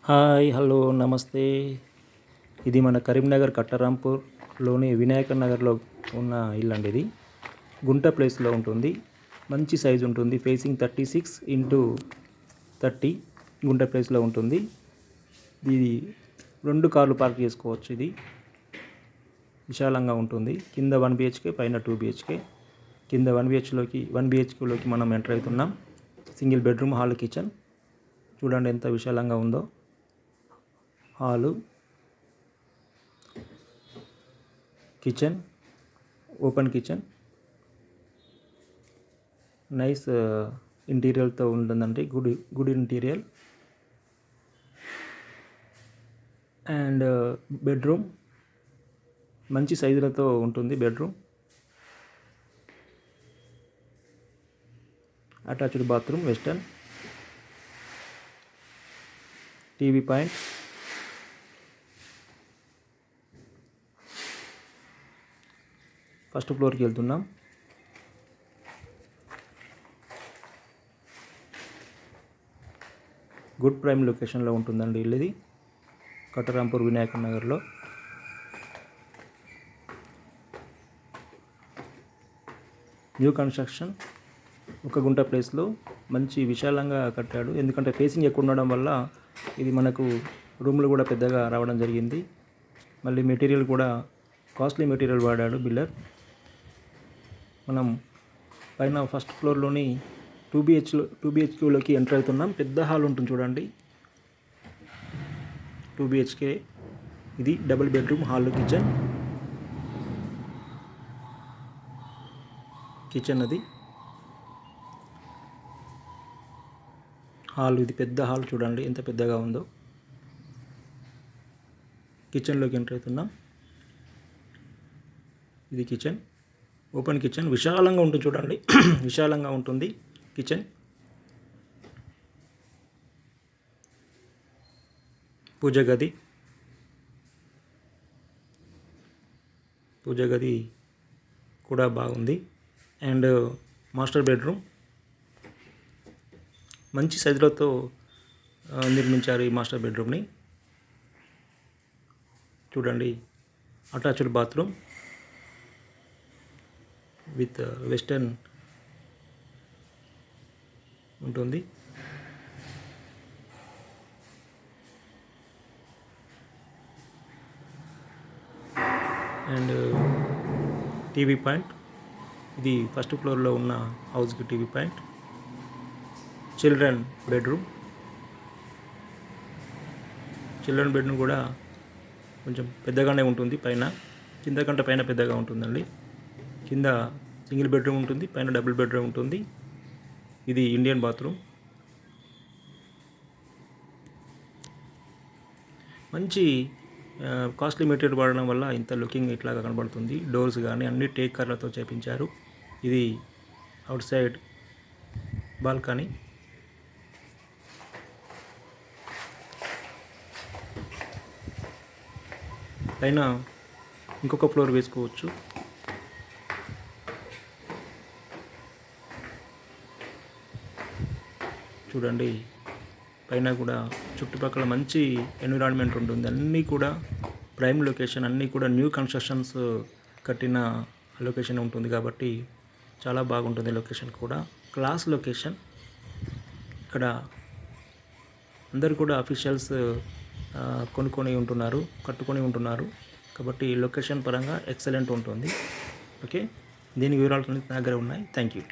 Hi hello నమస్తే. ఇది మన కరీంనగర్ కట్టరాంపూర్లోని వినాయక నగర్లో ఉన్న ఇల్లు అండి. ఇది గుంట ప్లేస్లో ఉంటుంది. మంచి సైజు ఉంటుంది. ఫేసింగ్ 36x30 గుంట ప్లేస్లో ఉంటుంది. ఇది 2 కార్లు పార్క్ చేసుకోవచ్చు. ఇది విశాలంగా ఉంటుంది. కింద 1 BHK, పైన 2 BHK. కింద 1 BHKలోకి మనం ఎంటర్ అవుతున్నాం. Single bedroom, hall, kitchen. చూడండి ఎంత విశాలంగా ఉందో. Hall, kitchen, open kitchen, nice ఇంటీరియర్తో ఉంటుందండి. Good interior. అండ్ బెడ్రూమ్ మంచి సైజులతో ఉంటుంది. Bedroom, attached bathroom, western, TV point, first ఫ్లోర్కి వెళ్తున్నాం. గుడ్ ప్రైమ్ లొకేషన్లో ఉంటుందండి ఇల్లు. ఇది కట్టరాంపూర్ వినాయక నగర్లో. న్యూ కన్స్ట్రక్షన్, 1 గుంట ప్లేస్లో మంచి విశాలంగా కట్టాడు. ఎందుకంటే ఫేసింగ్ ఎక్కువ ఉండడం వల్ల ఇది మనకు రూమ్లు కూడా పెద్దగా రావడం జరిగింది. మళ్ళీ మెటీరియల్ కూడా కాస్ట్లీ మెటీరియల్ వాడాడు బిల్డర్. మనం పైన ఫస్ట్ ఫ్లోర్లోని 2 BHKలోకి ఎంటర్ అవుతున్నాం. పెద్ద హాల్ ఉంటుంది చూడండి. 2 BHK. ఇది డబుల్ బెడ్రూమ్, హాల్, కిచెన్ అది హాల్. ఇది పెద్ద హాల్ చూడండి ఎంత పెద్దగా ఉందో. కిచెన్లోకి ఎంటర్ అవుతున్నాం. ఇది కిచెన్, ఓపెన్ కిచెన్. విశాలంగా ఉంటుంది చూడండి. విశాలంగా ఉంటుంది కిచెన్. పూజ గది కూడా బాగుంది. అండ్ మాస్టర్ బెడ్రూమ్ మంచి సైజులతో నిర్మించారు ఈ మాస్టర్ బెడ్రూమ్ని. చూడండి, అటాచ్డ్ బాత్రూమ్ విత్ వెస్టర్న్ ఉంటుంది. And TV point. ఇది ఫస్ట్ ఫ్లోర్లో ఉన్న హౌస్కి టీవీ పాయింట్. చిల్డ్రన్ బెడ్రూమ్ కూడా కొంచెం పెద్దగానే ఉంటుంది. కింద కంటే పైన పెద్దగా ఉంటుందండి. కింద సింగిల్ బెడ్రూమ్ ఉంటుంది, పైన డబుల్ బెడ్రూమ్ ఉంటుంది. ఇది ఇండియన్ బాత్రూమ్. మంచి కాస్ట్లీ మెటీరియల్ వాడడం వల్ల ఇంత లుకింగ్ ఇట్లాగా కనబడుతుంది. డోర్స్ కానీ అన్ని టేక్ కర్లతో చేపించారు. ఇది అవుట్ సైడ్ బాల్కనీ. పైన ఇంకొక ఫ్లోర్ వేసుకోవచ్చు. చూడండి, పైన కూడా చుట్టుపక్కల మంచి ఎన్విరాన్మెంట్ ఉంటుంది. అన్నీ కూడా ప్రైమ్ లొకేషన్, అన్నీ కూడా న్యూ కన్స్ట్రక్షన్స్ కట్టిన లొకేషన్ ఉంటుంది కాబట్టి చాలా బాగుంటుంది. లొకేషన్ కూడా క్లాస్ లొకేషన్. ఇక్కడ అందరు కూడా అఫీషియల్స్ కట్టుకొని ఉంటున్నారు కాబట్టి లొకేషన్ పరంగా ఎక్సలెంట్ ఉంటుంది. ఓకే, దీని వివరాలు నా దగ్గర ఉన్నాయి. Thank you.